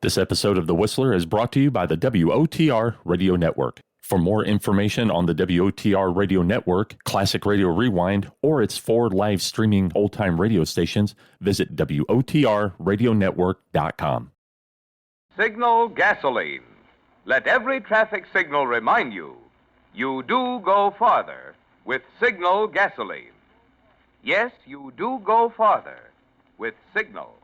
This episode of The Whistler is brought to you by the WOTR Radio Network. For more information on the WOTR Radio Network, Classic Radio Rewind, or its 4 live streaming old-time radio stations, visit WOTRradionetwork.com. Signal gasoline. Let every traffic signal remind you, you do go farther with Signal gasoline. Yes, you do go farther with Signal.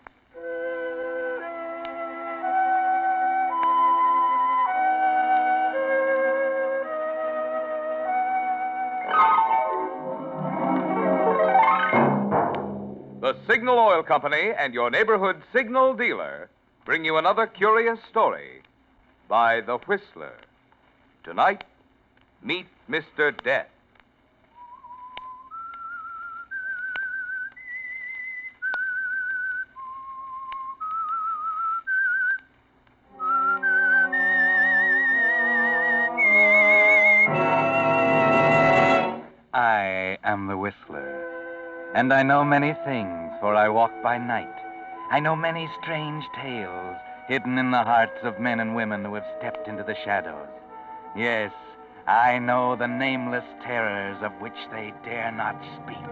The Signal Oil Company and your neighborhood Signal dealer bring you another curious story by The Whistler. Tonight, meet Mr. Death. I am the Whistler. And I know many things, for I walk by night. I know many strange tales hidden in the hearts of men and women who have stepped into the shadows. Yes, I know the nameless terrors of which they dare not speak.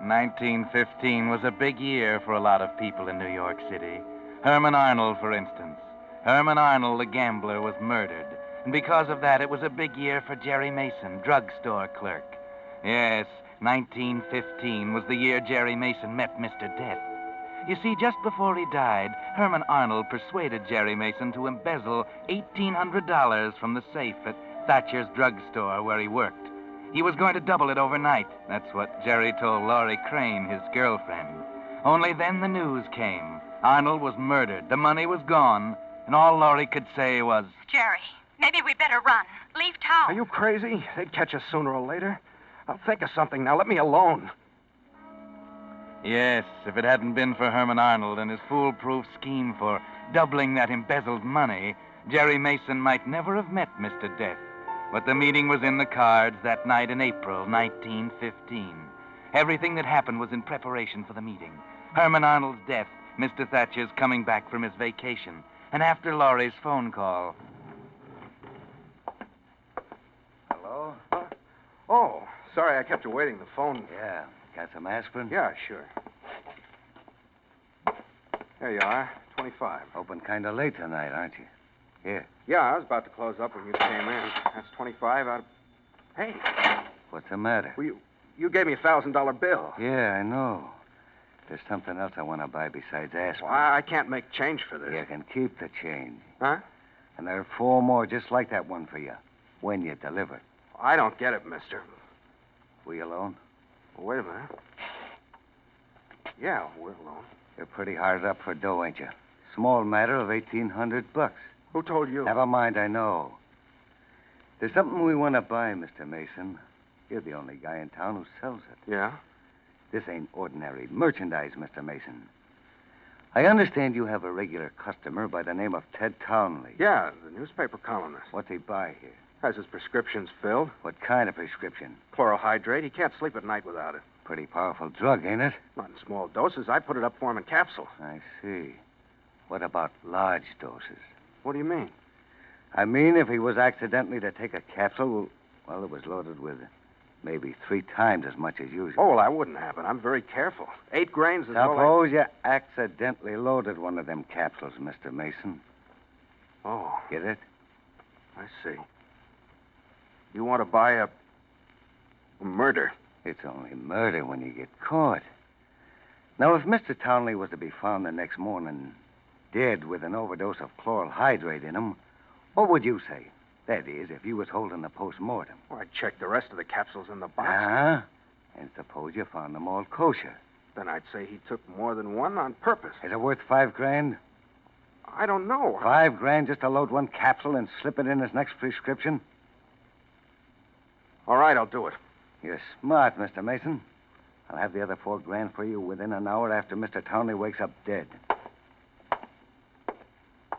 "1915 was a big year for a lot of people in New York City. Herman Arnold, for instance. Herman Arnold, the gambler, was murdered. And because of that, it was a big year for Jerry Mason, drugstore clerk. Yes, 1915 was the year Jerry Mason met Mr. Death. You see, just before he died, Herman Arnold persuaded Jerry Mason to embezzle $1,800 from the safe at Thatcher's drugstore where he worked. He was going to double it overnight. That's what Jerry told Laurie Crane, his girlfriend. Only then the news came. Arnold was murdered. The money was gone. And all Laurie could say was, "Jerry, maybe we better run. Leave town." Are you crazy? They'd catch us sooner or later. I'll think of something now. Let me alone. yes, if it hadn't been for Herman Arnold and his foolproof scheme for doubling that embezzled money, Jerry Mason might never have met Mr. Death. But the meeting was in the cards that night in April 1915. Everything that happened was in preparation for the meeting. Herman Arnold's death, Mr. Thatcher's coming back from his vacation, and after Laurie's phone call. Hello? Oh, sorry I kept you waiting. The phone... Yeah. Got some aspirin? Yeah, sure. There you are, 25. Open kind of late tonight, aren't you? Here. Yeah, I was about to close up when you came in. That's 25 out of... Hey. What's the matter? Well, you gave me a $1,000 bill. Yeah, I know. There's something else I want to buy besides aspirin. Well, I can't make change for this. You can keep the change. Huh? And there are 4 more just like that one for you, when you deliver. I don't get it, mister. We alone? Well, wait a minute. Yeah, we're alone. You're pretty hard up for dough, ain't you? Small matter of $1,800. Who told you? Never mind, I know. There's something we want to buy, Mr. Mason. You're the only guy in town who sells it. Yeah? This ain't ordinary merchandise, Mr. Mason. I understand you have a regular customer by the name of Ted Townley. Yeah, the newspaper columnist. What's he buy here? Has his prescriptions filled. What kind of prescription? Chlorohydrate. He can't sleep at night without it. Pretty powerful drug, ain't it? Not in small doses. I put it up for him in capsules. I see. What about large doses? What do you mean? I mean, if he was accidentally to take a capsule, well, it was loaded with maybe 3 times as much as usual. Oh, well, that wouldn't happen. I'm very careful. 8 grains is all Suppose you accidentally loaded one of them capsules, Mr. Mason. Oh, Get it? I see. You want to buy a murder? It's only murder when you get caught. Now, if Mr. Townley was to be found the next morning dead with an overdose of chloral hydrate in him, what would you say? That is, if you was holding the post-mortem. Well, I'd check the rest of the capsules in the box. Uh-huh. And suppose you found them all kosher. Then I'd say he took more than one on purpose. Is it worth $5,000? I don't know. $5,000 just to load one capsule and slip it in his next prescription? All right, I'll do it. You're smart, Mr. Mason. I'll have the other $4,000 for you within an hour after Mr. Townley wakes up dead.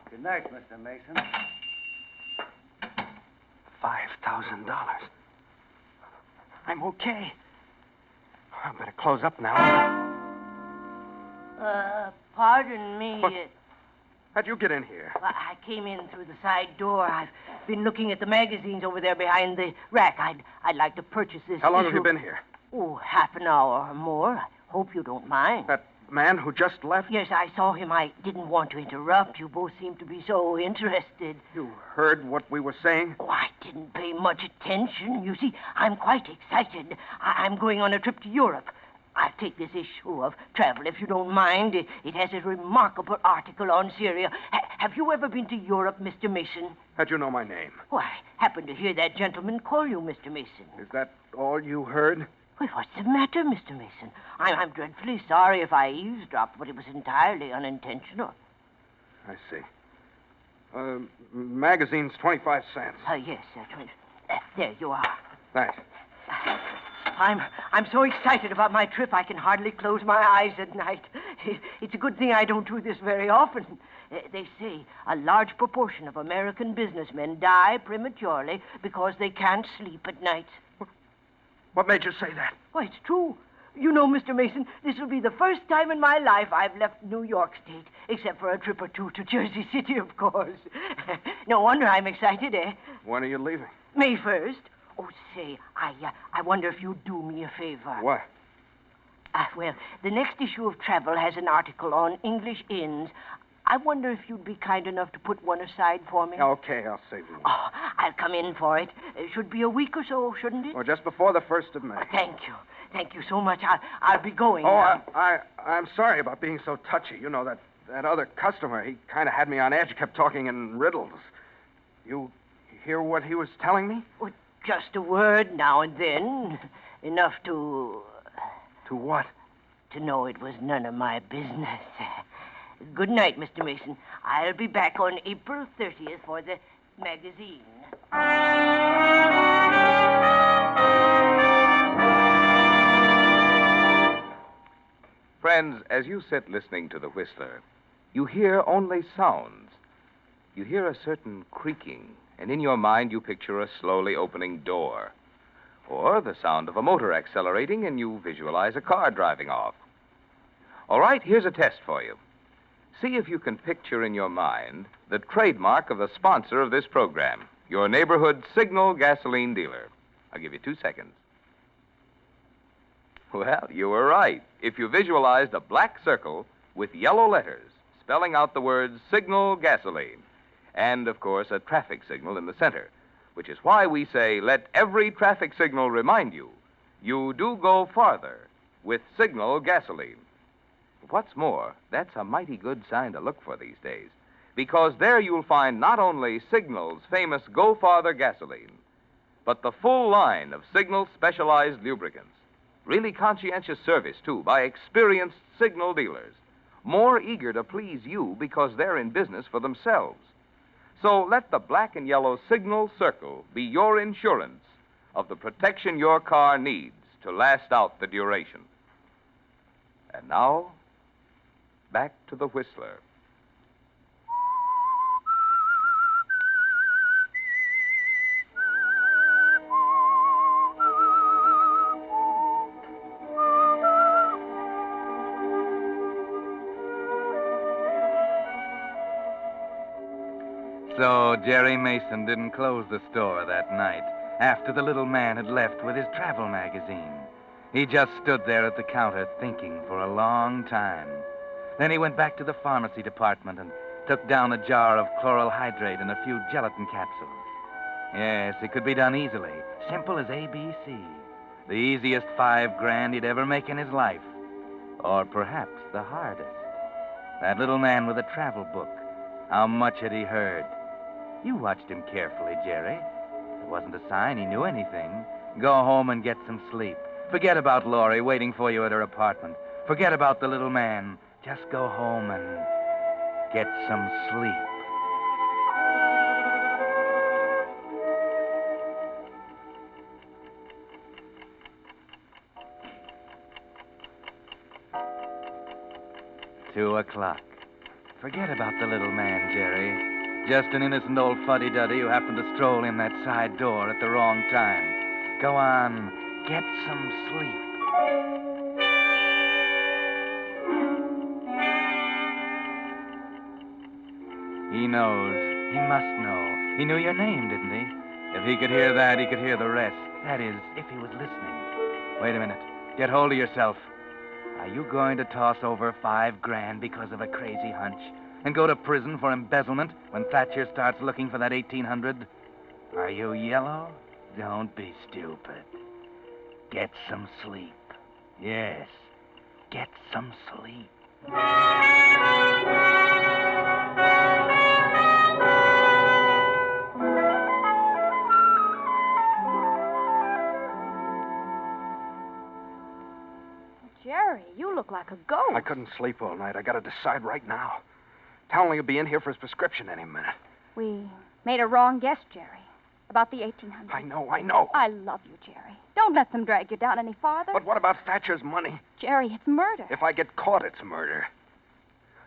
Good night, Mr. Mason. $5,000. I'm okay. I better close up now. Pardon me. What? How'd you get in here? I came in through the side door. I've been looking at the magazines over there behind the rack. I'd like to purchase this How long issue. have you been here? Oh, half an hour or more. I hope you don't mind. That man who just left? Yes, I saw him. I didn't want to interrupt. You both seem to be so interested. You heard what we were saying? Oh, I didn't pay much attention. You see, I'm quite excited. I'm going on a trip to Europe. I'll take this issue of travel, if you don't mind. It has a remarkable article on Syria. Have you ever been to Europe, Mr. Mason? How'd you know my name? Oh, I happened to hear that gentleman call you Mr. Mason. Is that all you heard? Well, what's the matter, Mr. Mason? I'm dreadfully sorry if I eavesdropped, but it was entirely unintentional. I see. Magazine's 25 cents. Yes, there you are. Thanks. I'm so excited about my trip I can hardly close my eyes at night. It's a good thing I don't do this very often. They say a large proportion of American businessmen die prematurely because they can't sleep at night. What made you say that? Why, it's true. You know, Mr. Mason, this will be the first time in my life I've left New York State, except for a trip or two to Jersey City, of course. No wonder I'm excited, eh? When are you leaving? May 1st. Oh, say, I wonder if you'd do me a favor. What? Well, the next issue of Travel has an article on English inns. I wonder if you'd be kind enough to put one aside for me. Okay, I'll save you one. Oh, I'll come in for it. It should be a week or so, shouldn't it? Or just before the 1st of May. Thank you. Thank you so much. I'll be going Oh, now. I'm sorry about being so touchy. You know, that other customer, he kind of had me on edge, kept talking in riddles. You hear what he was telling me? Well, just a word now and then. Enough to... To what? To know it was none of my business. Good night, Mr. Mason. I'll be back on April 30th for the magazine. Friends, as you sit listening to the Whistler, you hear only sounds. You hear a certain creaking, and in your mind you picture a slowly opening door. Or the sound of a motor accelerating, and you visualize a car driving off. All right, here's a test for you. See if you can picture in your mind the trademark of the sponsor of this program, your neighborhood Signal gasoline dealer. I'll give you 2 seconds. Well, you were right. If you visualized a black circle with yellow letters spelling out the words Signal gasoline, and, of course, a traffic signal in the center, which is why we say let every traffic signal remind you, you do go farther with Signal gasoline. What's more, that's a mighty good sign to look for these days, because there you'll find not only Signal's famous Go Farther gasoline, but the full line of Signal's specialized lubricants. Really conscientious service, too, by experienced Signal dealers, more eager to please you because they're in business for themselves. So let the black and yellow Signal circle be your insurance of the protection your car needs to last out the duration. And now, back to the Whistler. So Jerry Mason didn't close the store that night after the little man had left with his travel magazine. He just stood there at the counter thinking for a long time. Then he went back to the pharmacy department and took down a jar of chloral hydrate and a few gelatin capsules. Yes, it could be done easily. Simple as ABC. The easiest $5,000 he'd ever make in his life. Or perhaps the hardest. That little man with a travel book. How much had he heard? You watched him carefully, Jerry. It wasn't a sign he knew anything. Go home and get some sleep. Forget about Laurie waiting for you at her apartment. Forget about the little man. Just go home and get some sleep. Two o'clock. Forget about the little man, Jerry. Just an innocent old fuddy-duddy who happened to stroll in that side door at the wrong time. Go on, get some sleep. He knows. He must know. He knew your name, didn't he? If he could hear that, he could hear the rest. That is, if he was listening. Wait a minute. Get hold of yourself. Are you going to toss over $5,000 because of a crazy hunch and go to prison for embezzlement when Thatcher starts looking for that 1800? Are you yellow? Don't be stupid. Get some sleep. Yes, get some sleep. Jerry, you look like a ghost. I couldn't sleep all night. I got to decide right now. Townley will be in here for his prescription any minute. We made a wrong guess, Jerry, about the 1800. I know. I love you, Jerry. Don't let them drag you down any farther. But what about Thatcher's money? Jerry, it's murder. If I get caught, it's murder.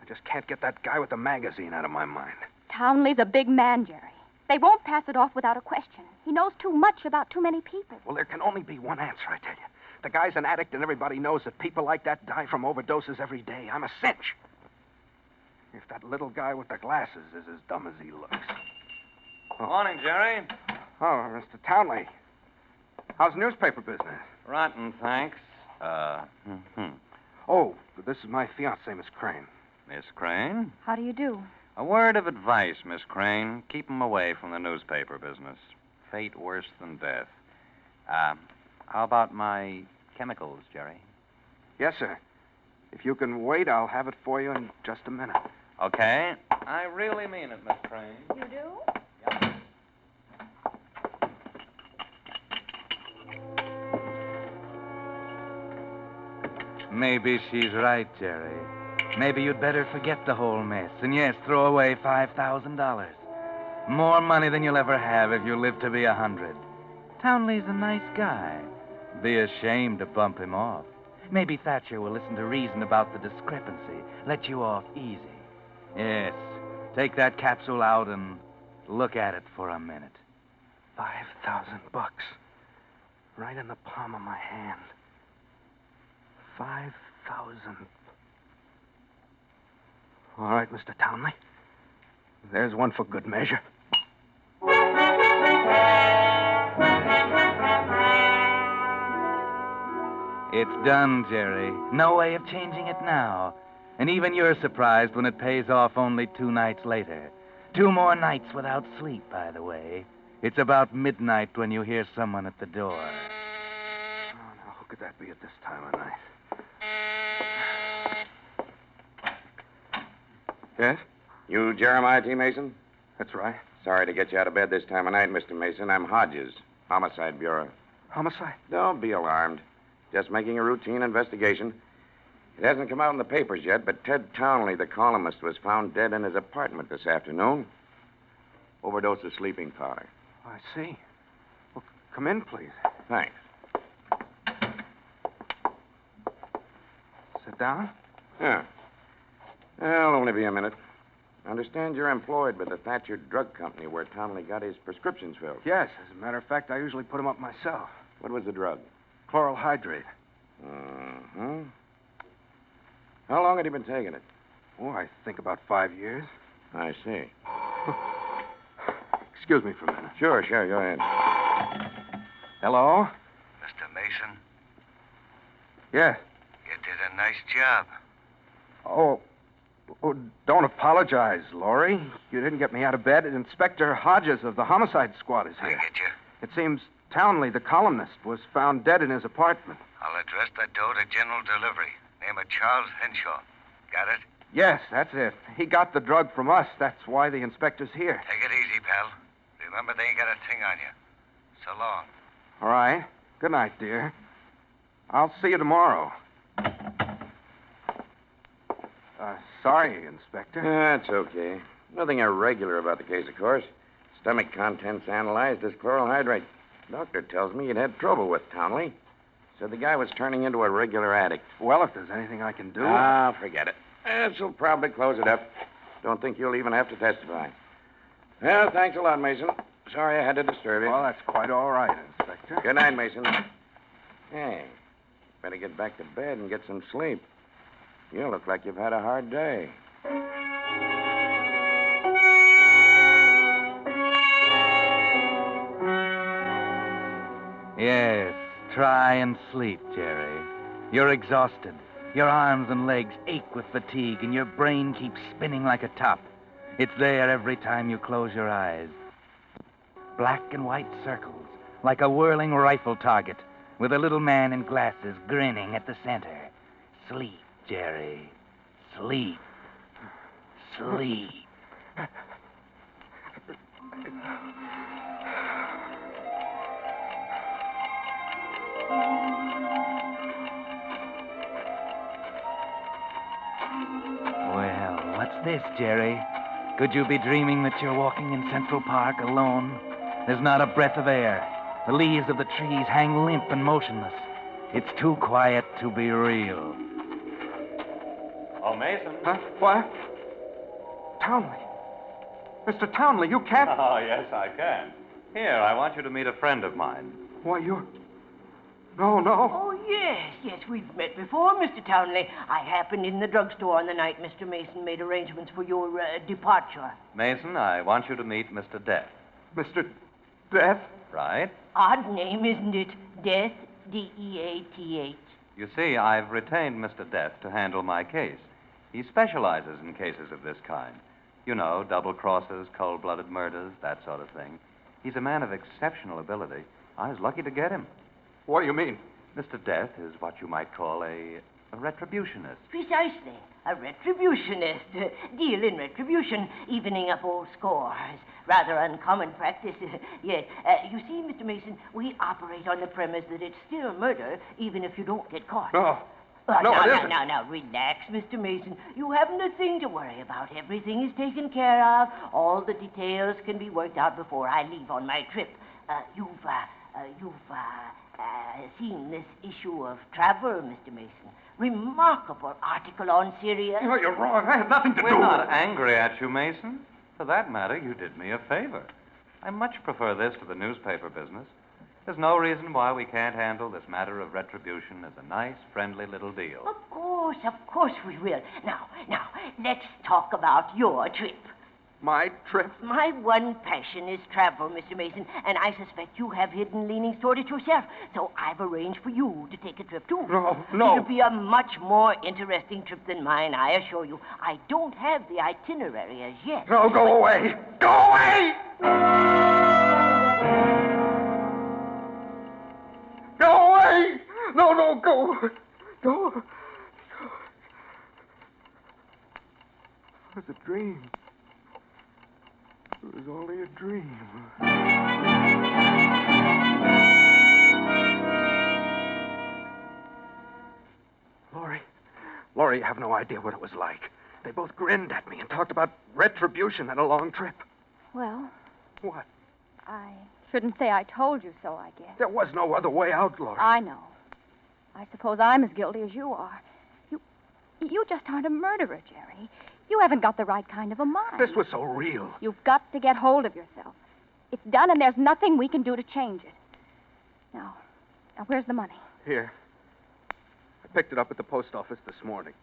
I just can't get that guy with the magazine out of my mind. Townley's a big man, Jerry. They won't pass it off without a question. He knows too much about too many people. Well, there can only be one answer, I tell you. The guy's an addict, and everybody knows that people like that die from overdoses every day. I'm a cinch. If that little guy with the glasses is as dumb as he looks. Oh. Morning, Jerry. Oh, Mr. Townley. How's the newspaper business? Rotten, thanks. Oh, this is my fiancée, Miss Crane. Miss Crane? How do you do? A word of advice, Miss Crane. Keep 'em away from the newspaper business. Fate worse than death. How about my chemicals, Jerry? Yes, sir. If you can wait, I'll have it for you in just a minute. Okay. I really mean it, Miss Crane. You do? Yep. Maybe she's right, Jerry. Maybe you'd better forget the whole mess. And yes, throw away $5,000. More money than you'll ever have if you live to be 100. Townley's a nice guy. Be ashamed to bump him off. Maybe Thatcher will listen to reason about the discrepancy. Let you off easy. Yes. Take that capsule out and look at it for a minute. $5,000. Right in the palm of my hand. 5,000. All right, Mr. Townley. There's one for good measure. It's done, Jerry. No way of changing it now. And even you're surprised when it pays off only 2 nights later. 2 more nights without sleep, by the way. It's about midnight when you hear someone at the door. Oh, now, who could that be at this time of night? Yes? You Jeremiah T. Mason? That's right. Sorry to get you out of bed this time of night, Mr. Mason. I'm Hodges, Homicide Bureau. Homicide? Don't be alarmed. Just making a routine investigation. It hasn't come out in the papers yet, but Ted Townley, the columnist, was found dead in his apartment this afternoon. Overdose of sleeping powder. I see. Well, come in, please. Thanks. Sit down. Yeah. It'll only be a minute. I understand you're employed by the Thatcher Drug Company where Townley got his prescriptions filled. Yes, as a matter of fact, I usually put them up myself. What was the drug? Chloral hydrate. Mm-hmm. How long had he been taking it? Oh, I think about 5 years. I see. Excuse me for a minute. Sure, go ahead. Hello? Mr. Mason, Yes. you did a nice job. Oh, don't apologize, Laurie. You didn't get me out of bed. Inspector Hodges of the homicide squad is I here. get you. It seems Townley, the columnist, was found dead in his apartment. I'll address that dough to general delivery. Name of Charles Henshaw. Got it? Yes, that's it. He got the drug from us. That's why the inspector's here. Take it easy, pal. Remember, they ain't got a thing on you. So long. All right. Good night, dear. I'll see you tomorrow. Sorry, Inspector. That's okay. Nothing irregular about the case, of course. Stomach contents analyzed as chloral hydrate. Doctor tells me you'd had trouble with Townley. Said the guy was turning into a regular addict. Well, if there's anything I can do... Forget it. This'll probably close it up. Don't think you'll even have to testify. Well, thanks a lot, Mason. Sorry I had to disturb you. Well, that's quite all right, Inspector. Good night, Mason. Hey, better get back to bed and get some sleep. You look like you've had a hard day. Yes, try and sleep, Jerry. You're exhausted. Your arms and legs ache with fatigue, and your brain keeps spinning like a top. It's there every time you close your eyes. Black and white circles, like a whirling rifle target, with a little man in glasses grinning at the center. Sleep, Jerry. Sleep. Sleep. Well, what's this, Jerry? Could you be dreaming that you're walking in Central Park alone? There's not a breath of air. The leaves of the trees hang limp and motionless. It's too quiet to be real. Oh, Mason. Huh? What? Townley. Mr. Townley, you can't... Oh, yes, I can. Here, I want you to meet a friend of mine. Why, you're... No. Oh, yes, we've met before, Mr. Townley. I happened in the drugstore on the night Mr. Mason made arrangements for your departure. Mason, I want you to meet Mr. Death. Mr. Death? Right? Odd name, isn't it? Death, D-E-A-T-H. You see, I've retained Mr. Death to handle my case. He specializes in cases of this kind. You know, double crosses, cold-blooded murders, that sort of thing. He's a man of exceptional ability. I was lucky to get him. What do you mean? Mr. Death is what you might call a retributionist. Precisely. A retributionist. Deal in retribution, evening up old scores. Rather uncommon practice. Yes. You see, Mr. Mason, we operate on the premise that it's still murder, even if you don't get caught. No. Now, relax, Mr. Mason. You haven't a thing to worry about. Everything is taken care of. All the details can be worked out before I leave on my trip. You've seen this issue of Traveler, Mr. Mason. Remarkable article on Syria. No, you're wrong. I had nothing to do with it. We're not angry at you, Mason. For that matter, you did me a favor. I much prefer this to the newspaper business. There's no reason why we can't handle this matter of retribution as a nice, friendly little deal. Of course we will. Now, let's talk about your trip. My trip? My one passion is travel, Mr. Mason, and I suspect you have hidden leanings toward it yourself. So I've arranged for you to take a trip, too. No. It'll be a much more interesting trip than mine, I assure you. I don't have the itinerary as yet. No, go away. Go away! Go away! No, go. Go. It was a dream. It was only a dream. Laurie, you have no idea what it was like. They both grinned at me and talked about retribution and a long trip. Well, What? I shouldn't say I told you so, I guess. There was no other way out, Laurie. I know. I suppose I'm as guilty as you are. You just aren't a murderer, Jerry. You haven't got the right kind of a mind. This was so real. You've got to get hold of yourself. It's done, and there's nothing we can do to change it. Now, where's the money? Here. I picked it up at the post office this morning.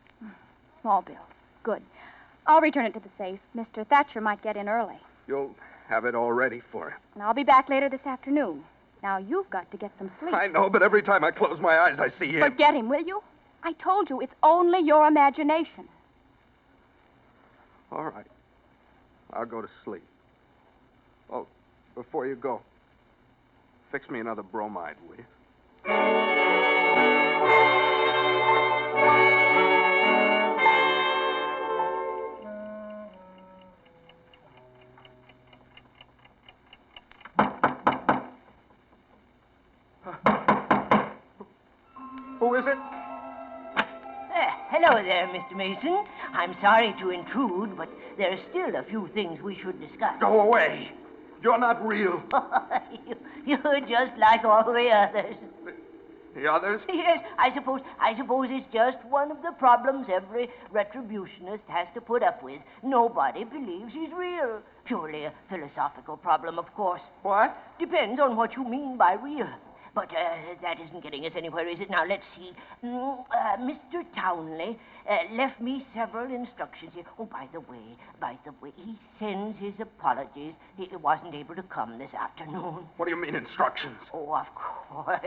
Small bill. Good. I'll return it to the safe. Mr. Thatcher might get in early. You'll have it all ready for him. And I'll be back later this afternoon. Now, you've got to get some sleep. I know, but every time I close my eyes, I see him. Forget him, will you? I told you, it's only your imagination. All right. I'll go to sleep. Oh, before you go, fix me another bromide, will you? Who is it? Hello there, Mr. Mason. I'm sorry to intrude, but there are still a few things we should discuss. Go away. You're not real. You're just like all the others. The others? Yes, I suppose it's just one of the problems every retributionist has to put up with. Nobody believes he's real. Purely a philosophical problem, of course. What? Depends on what you mean by real. But that isn't getting us anywhere, is it? Now, let's see. Mr. Townley left me several instructions here. Oh, by the way, he sends his apologies. He wasn't able to come this afternoon. What do you mean, instructions? Oh, of course.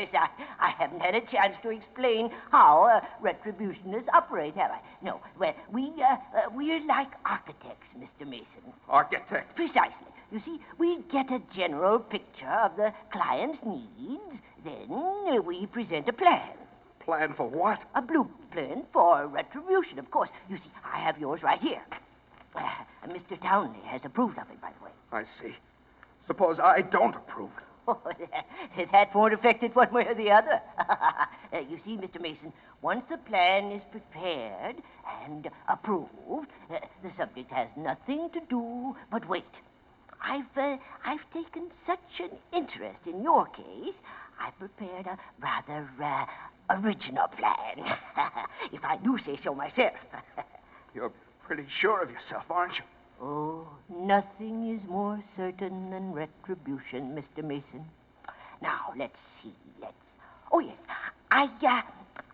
I haven't had a chance to explain how retributionists operate, have I? No. Well, we're like architects, Mr. Mason. Architect? Precisely. You see, we get a general picture of the client's needs, then we present a plan. Plan for what? A blueprint for retribution, of course. You see, I have yours right here. Mr. Townley has approved of it, by the way. I see. Suppose I don't approve. Oh, that won't affect it one way or the other. You see, Mr. Mason, once the plan is prepared and approved, the subject has nothing to do but wait. I've taken such an interest in your case, I've prepared a rather original plan. If I do say so myself. You're pretty sure of yourself, aren't you? Oh, nothing is more certain than retribution, Mr. Mason. Now, let's see. Oh, yes.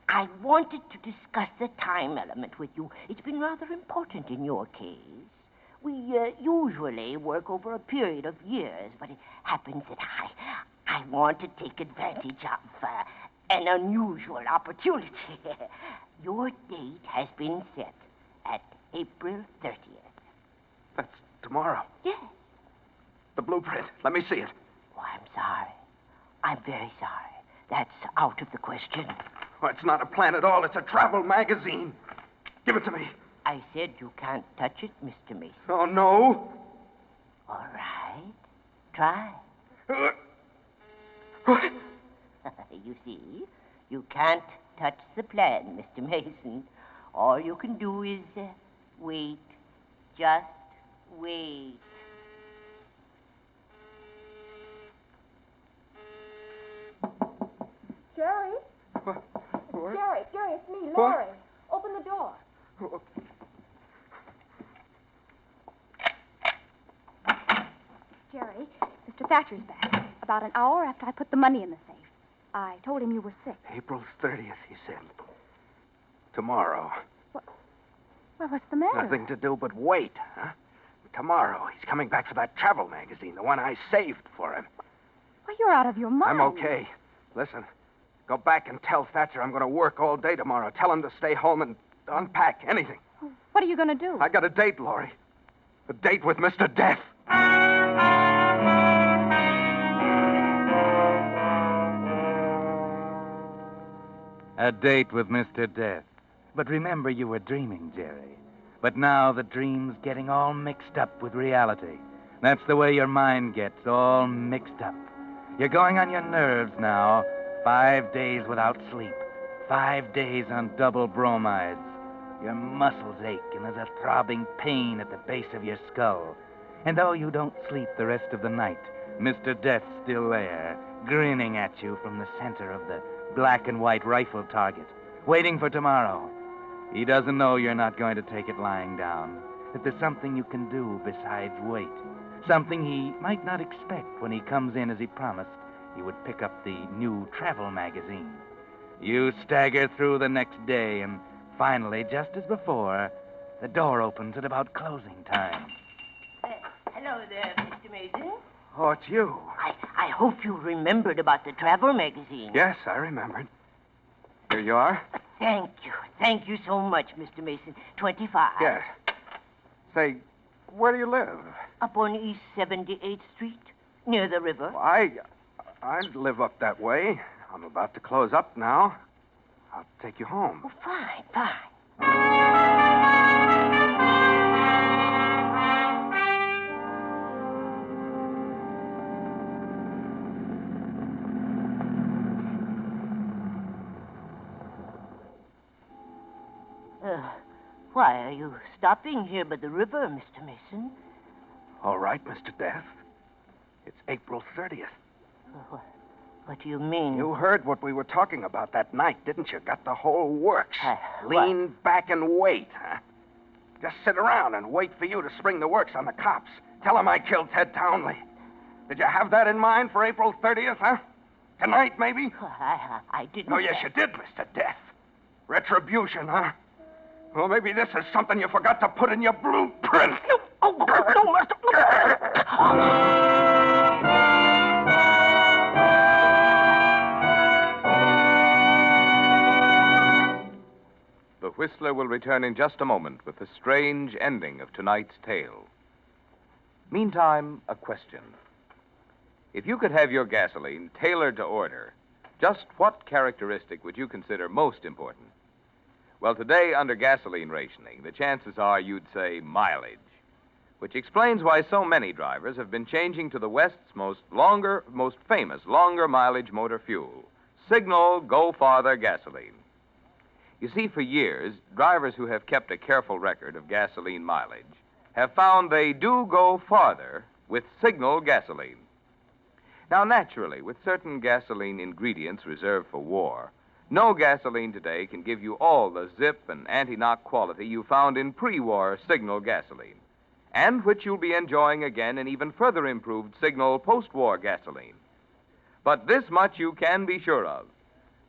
I wanted to discuss the time element with you. It's been rather important in your case. We usually work over a period of years, but it happens that I want to take advantage of an unusual opportunity. Your date has been set at April 30th. That's tomorrow. Yes. The blueprint. Let me see it. Oh, I'm sorry. I'm very sorry. That's out of the question. Well, it's not a plan at all. It's a travel magazine. Give it to me. I said you can't touch it, Mr. Mason. Oh, no? All right. Try. You see, you can't touch the plan, Mr. Mason. All you can do is wait. Just wait. Jerry? What? Jerry, it's me, Laurie. Open the door. Jerry, Mr. Thatcher's back. About an hour after I put the money in the safe. I told him you were sick. April 30th, he said. Tomorrow. Well, what's the matter? Nothing to do but wait, huh? Tomorrow, he's coming back for that travel magazine, the one I saved for him. Well, you're out of your mind. I'm okay. Listen, go back and tell Thatcher I'm going to work all day tomorrow. Tell him to stay home and unpack anything. What are you going to do? I got a date, Laurie. A date with Mr. Death. A date with Mr. Death. But remember, you were dreaming, Jerry. But now the dream's getting all mixed up with reality. That's the way your mind gets, all mixed up. You're going on your nerves now. 5 days without sleep. 5 days on double bromides. Your muscles ache, and there's a throbbing pain at the base of your skull. And though you don't sleep the rest of the night, Mr. Death's still there, grinning at you from the center of the black and white rifle target, waiting for tomorrow. He doesn't know you're not going to take it lying down, that there's something you can do besides wait, something he might not expect when he comes in as he promised he would pick up the new travel magazine. You stagger through the next day, and finally, just as before, the door opens at about closing time. Hello there, Mr. Mason. Oh, it's you. I hope you remembered about the travel magazine. Yes, I remembered. Here you are. Thank you. Thank you so much, Mr. Mason. 25. Yes. Say, where do you live? Up on East 78th Street, near the river. Well, I live up that way. I'm about to close up now. I'll take you home. Oh, fine. Why are you stopping here by the river, Mr. Mason? All right, Mr. Death. It's April 30th. What do you mean? You heard what we were talking about that night, didn't you? Got the whole works. What? Lean back and wait, huh? Just sit around and wait for you to spring the works on the cops. Tell them I killed Ted Townley. Did you have that in mind for April 30th, huh? Tonight, maybe? I didn't... Oh, yes, you did, Mr. Death. Retribution, huh? Well, maybe this is something you forgot to put in your blueprint. No, Master. The Whistler will return in just a moment with the strange ending of tonight's tale. Meantime, a question. If you could have your gasoline tailored to order, just what characteristic would you consider most important? Well, today, under gasoline rationing, the chances are you'd say mileage, which explains why so many drivers have been changing to the West's most famous longer mileage motor fuel, Signal Go Farther gasoline. You see, for years, drivers who have kept a careful record of gasoline mileage have found they do go farther with Signal gasoline. Now, naturally, with certain gasoline ingredients reserved for war, no gasoline today can give you all the zip and anti-knock quality you found in pre-war Signal gasoline, and which you'll be enjoying again in even further improved Signal post-war gasoline. But this much you can be sure of.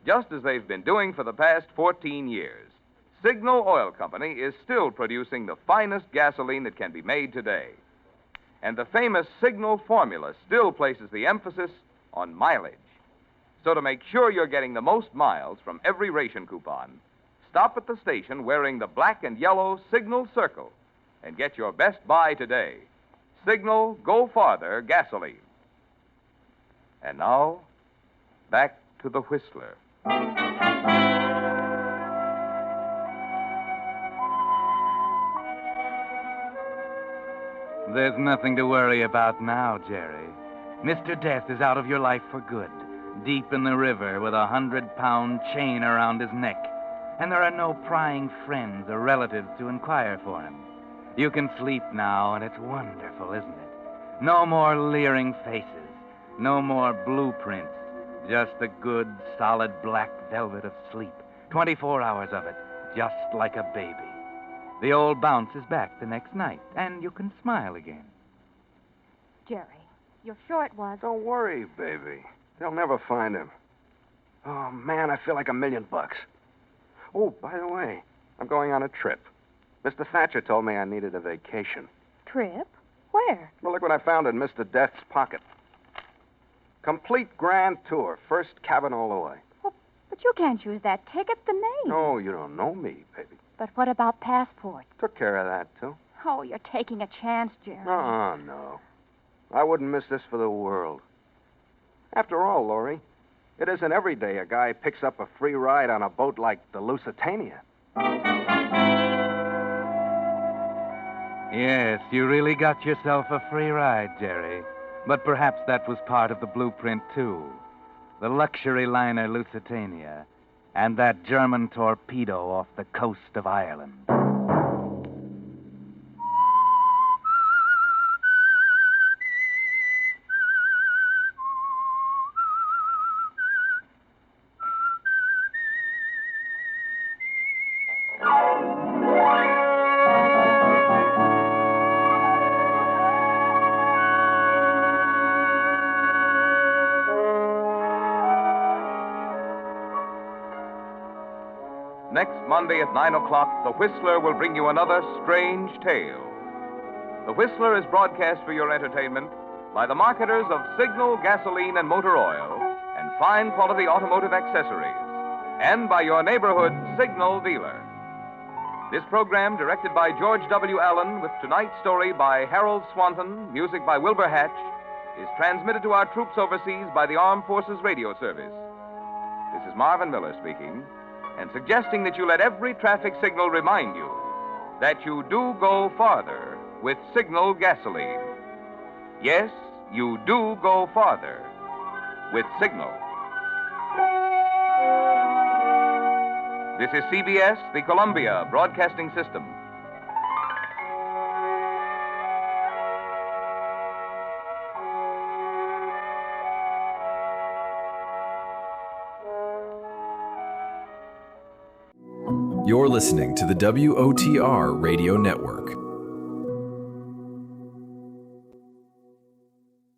Just as they've been doing for the past 14 years, Signal Oil Company is still producing the finest gasoline that can be made today. And the famous Signal formula still places the emphasis on mileage. So to make sure you're getting the most miles from every ration coupon, stop at the station wearing the black and yellow Signal circle and get your best buy today. Signal Go Farther gasoline. And now, back to the Whistler. There's nothing to worry about now, Jerry. Mr. Death is out of your life for good, deep in the river with a 100-pound chain around his neck. And there are no prying friends or relatives to inquire for him. You can sleep now, and it's wonderful, isn't it? No more leering faces, no more blueprints, just the good, solid black velvet of sleep. 24 hours of it, just like a baby. The old bounce is back the next night, and you can smile again. Jerry, you're sure it was? Don't worry, baby. They'll never find him. Oh, man, I feel like $1 million. Oh, by the way, I'm going on a trip. Mr. Thatcher told me I needed a vacation. Trip? Where? Well, look what I found in Mr. Death's pocket. Complete grand tour, first cabin all the way. Well, but you can't use that ticket, the name. No, you don't know me, baby. But what about passport? Took care of that, too. Oh, you're taking a chance, Jerry. Oh, no. I wouldn't miss this for the world. After all, Laurie, it isn't every day a guy picks up a free ride on a boat like the Lusitania. Yes, you really got yourself a free ride, Jerry. But perhaps that was part of the blueprint, too. The luxury liner Lusitania and that German torpedo off the coast of Ireland. Next Monday at 9 o'clock, The Whistler will bring you another strange tale. The Whistler is broadcast for your entertainment by the marketers of Signal gasoline and motor oil and fine quality automotive accessories, and by your neighborhood Signal dealer. This program, directed by George W. Allen, with tonight's story by Harold Swanton, music by Wilbur Hatch, is transmitted to our troops overseas by the Armed Forces Radio Service. This is Marvin Miller speaking, and suggesting that you let every traffic signal remind you that you do go farther with Signal gasoline. Yes, you do go farther with Signal. This is CBS, the Columbia Broadcasting System. You're listening to the WOTR Radio Network.